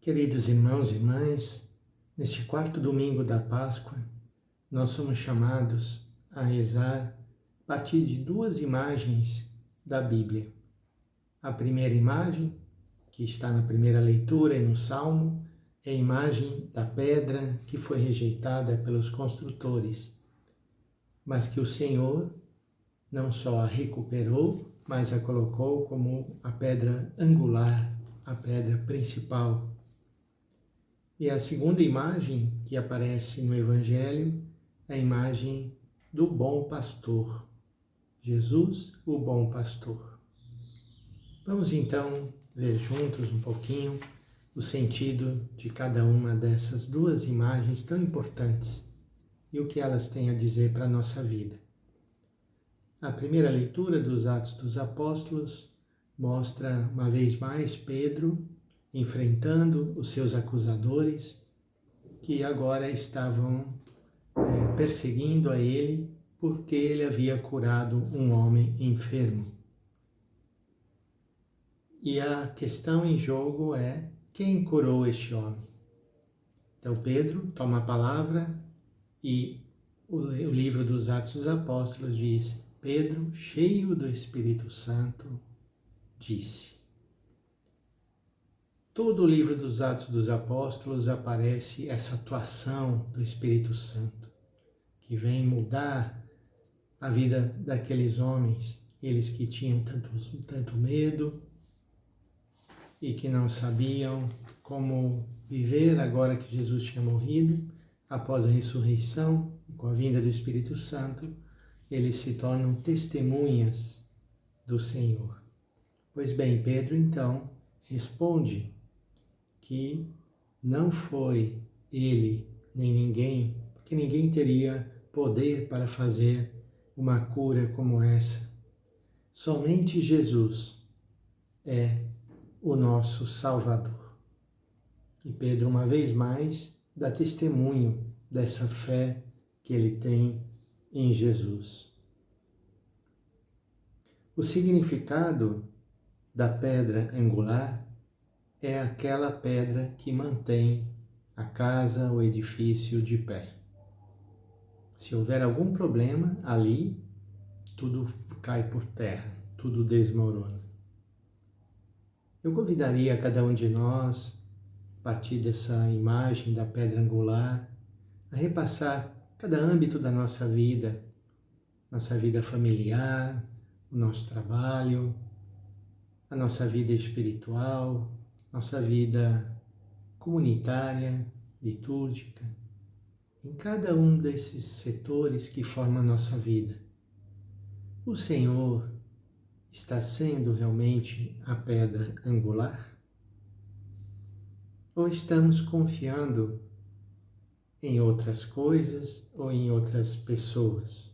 Queridos irmãos e irmãs, neste quarto domingo da Páscoa, nós somos chamados a rezar a partir de duas imagens da Bíblia. A primeira imagem, que está na primeira leitura e no Salmo, é a imagem da pedra que foi rejeitada pelos construtores, mas que o Senhor não só a recuperou, mas a colocou como a pedra angular, a pedra principal. E a segunda imagem que aparece no Evangelho é a imagem do bom pastor. Jesus, o bom pastor. Vamos então ver juntos um pouquinho o sentido de cada uma dessas duas imagens tão importantes e o que elas têm a dizer para a nossa vida. A primeira leitura dos Atos dos Apóstolos mostra uma vez mais Pedro enfrentando os seus acusadores, que agora estavam perseguindo a ele porque ele havia curado um homem enfermo. E a questão em jogo é: quem curou este homem? Então Pedro toma a palavra e o livro dos Atos dos Apóstolos diz: Pedro, cheio do Espírito Santo, disse. Todo o livro dos Atos dos Apóstolos aparece essa atuação do Espírito Santo, que vem mudar a vida daqueles homens, eles que tinham tanto medo e que não sabiam como viver agora que Jesus tinha morrido. Após a ressurreição e com a vinda do Espírito Santo, eles se tornam testemunhas do Senhor. Pois bem, Pedro então responde que não foi ele nem ninguém, porque ninguém teria poder para fazer uma cura como essa. Somente Jesus é o nosso Salvador. E Pedro, uma vez mais, dá testemunho dessa fé que ele tem em Jesus. O significado da pedra angular é aquela pedra que mantém a casa, o edifício de pé. Se houver algum problema ali, tudo cai por terra, tudo desmorona. Eu convidaria cada um de nós, a partir dessa imagem da pedra angular, a repassar cada âmbito da nossa vida familiar, o nosso trabalho, a nossa vida espiritual, nossa vida comunitária, litúrgica, em cada um desses setores que formam a nossa vida. O Senhor está sendo realmente a pedra angular? Ou estamos confiando em outras coisas ou em outras pessoas?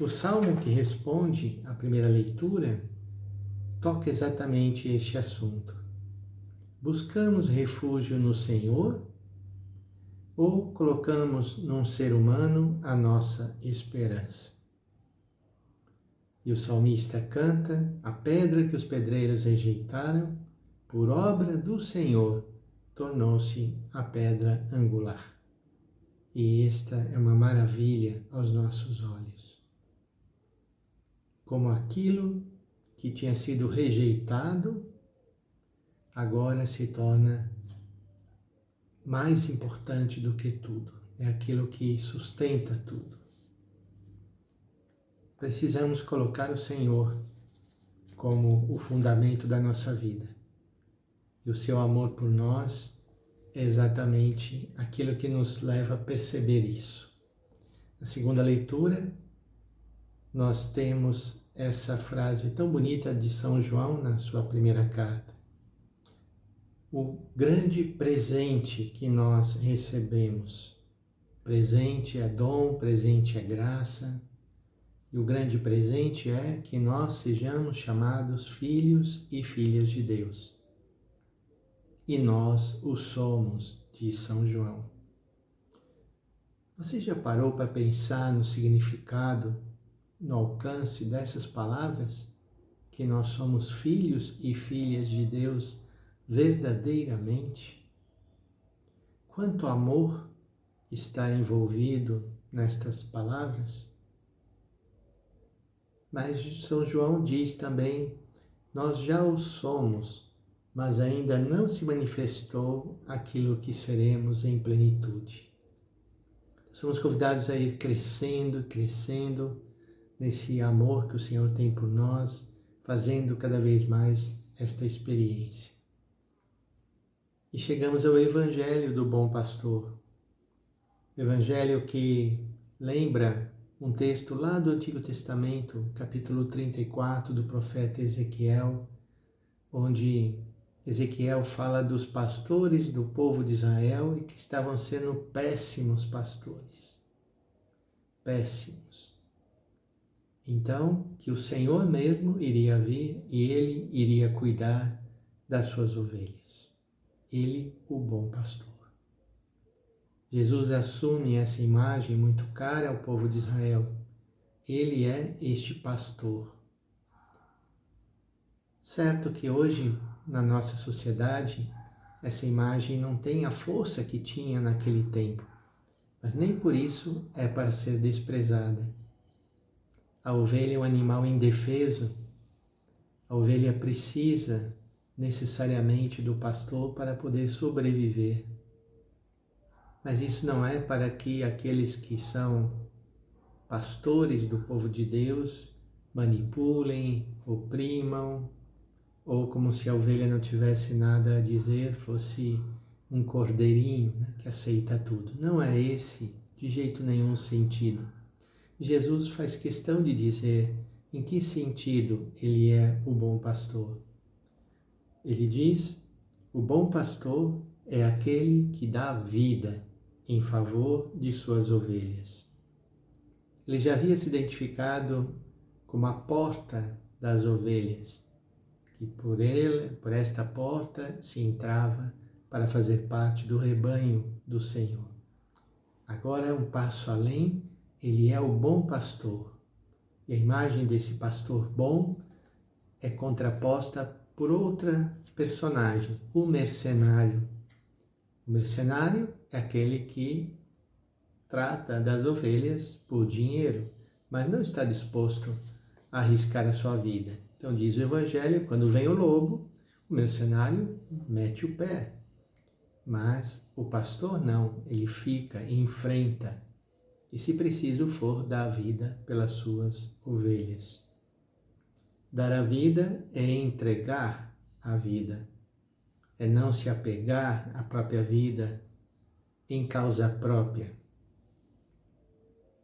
O salmo que responde à primeira leitura toca exatamente este assunto. Buscamos refúgio no Senhor ou colocamos num ser humano a nossa esperança? E o salmista canta: a pedra que os pedreiros rejeitaram, por obra do Senhor, tornou-se a pedra angular. E esta é uma maravilha aos nossos olhos. Como aquilo que tinha sido rejeitado, agora se torna mais importante do que tudo. É aquilo que sustenta tudo. Precisamos colocar o Senhor como o fundamento da nossa vida. E o seu amor por nós é exatamente aquilo que nos leva a perceber isso. Na segunda leitura, nós temos essa frase tão bonita de São João na sua primeira carta. O grande presente que nós recebemos. Presente é dom, presente é graça. E o grande presente é que nós sejamos chamados filhos e filhas de Deus. E nós o somos, diz São João. Você já parou para pensar no significado, no alcance dessas palavras? Que nós somos filhos e filhas de Deus, verdadeiramente? Quanto amor está envolvido nestas palavras? Mas São João diz também: nós já o somos, mas ainda não se manifestou aquilo que seremos em plenitude. Somos convidados a ir crescendo, crescendo nesse amor que o Senhor tem por nós, fazendo cada vez mais esta experiência. E chegamos ao Evangelho do Bom Pastor. Evangelho que lembra um texto lá do Antigo Testamento, capítulo 34 do profeta Ezequiel, onde Ezequiel fala dos pastores do povo de Israel e que estavam sendo péssimos pastores. Péssimos. Então, que o Senhor mesmo iria vir e ele iria cuidar das suas ovelhas. Ele, o bom pastor. Jesus assume essa imagem muito cara ao povo de Israel. Ele é este pastor. Certo que hoje, na nossa sociedade, essa imagem não tem a força que tinha naquele tempo, mas nem por isso é para ser desprezada. A ovelha é um animal indefeso. A ovelha precisa necessariamente do pastor para poder sobreviver. Mas isso não é para que aqueles que são pastores do povo de Deus manipulem, oprimam, ou como se a ovelha não tivesse nada a dizer, fosse um cordeirinho, né, que aceita tudo. Não é esse, de jeito nenhum, sentido. Jesus faz questão de dizer em que sentido ele é o bom pastor. Ele diz: o bom pastor é aquele que dá vida em favor de suas ovelhas. Ele já havia se identificado como a porta das ovelhas, que por esta porta se entrava para fazer parte do rebanho do Senhor. Agora, um passo além, ele é o bom pastor. E a imagem desse pastor bom é contraposta por outra personagem, o mercenário. O mercenário é aquele que trata das ovelhas por dinheiro, mas não está disposto a arriscar a sua vida. Então diz o Evangelho, quando vem o lobo, o mercenário mete o pé. Mas o pastor não, ele fica e enfrenta. E se preciso for, dá a vida pelas suas ovelhas. Dar a vida é entregar a vida, é não se apegar à própria vida em causa própria.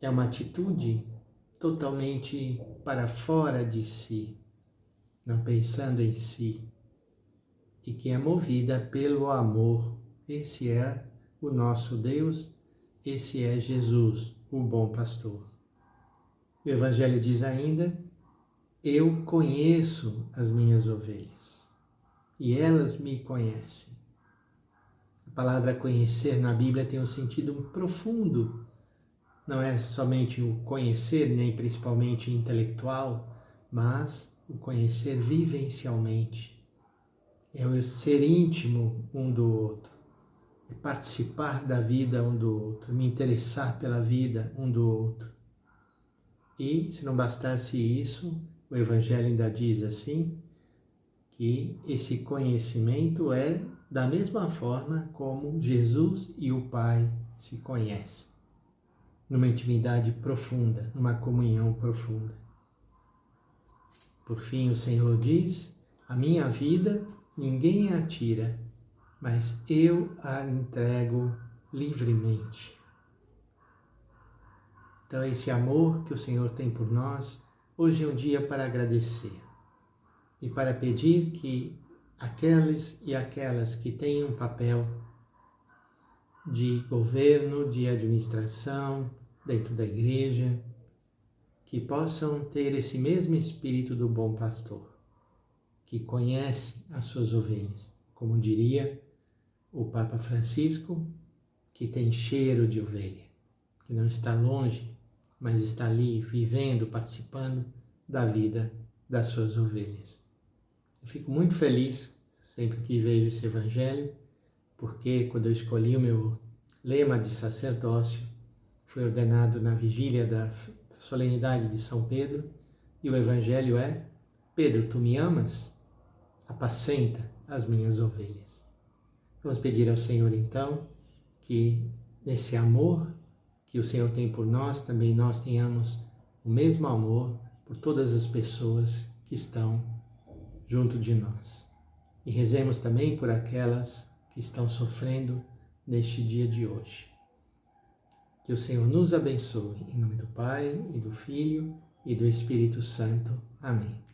É uma atitude totalmente para fora de si, não pensando em si, e que é movida pelo amor. Esse é o nosso Deus, esse é Jesus, o bom pastor. O Evangelho diz ainda: eu conheço as minhas ovelhas e elas me conhecem. A palavra conhecer na Bíblia tem um sentido profundo. Não é somente o conhecer, nem principalmente intelectual, mas o conhecer vivencialmente. É o ser íntimo um do outro. É participar da vida um do outro, me interessar pela vida um do outro. E, se não bastasse isso, o Evangelho ainda diz assim, que esse conhecimento é da mesma forma como Jesus e o Pai se conhecem, numa intimidade profunda, numa comunhão profunda. Por fim, o Senhor diz: a minha vida ninguém a tira, mas eu a entrego livremente. Então, esse amor que o Senhor tem por nós, hoje é um dia para agradecer e para pedir que aqueles e aquelas que têm um papel de governo, de administração dentro da igreja, que possam ter esse mesmo espírito do bom pastor, que conhece as suas ovelhas, como diria o Papa Francisco, que tem cheiro de ovelha, que não está longe, mas está ali vivendo, participando da vida das suas ovelhas. Eu fico muito feliz sempre que vejo esse evangelho, porque quando eu escolhi o meu lema de sacerdócio, fui ordenado na vigília da solenidade de São Pedro, e o evangelho é: Pedro, tu me amas? Apacenta as minhas ovelhas. Vamos pedir ao Senhor então que nesse amor que o Senhor tem por nós, também nós tenhamos o mesmo amor por todas as pessoas que estão junto de nós. E rezemos também por aquelas que estão sofrendo neste dia de hoje. Que o Senhor nos abençoe, em nome do Pai, e do Filho, e do Espírito Santo. Amém.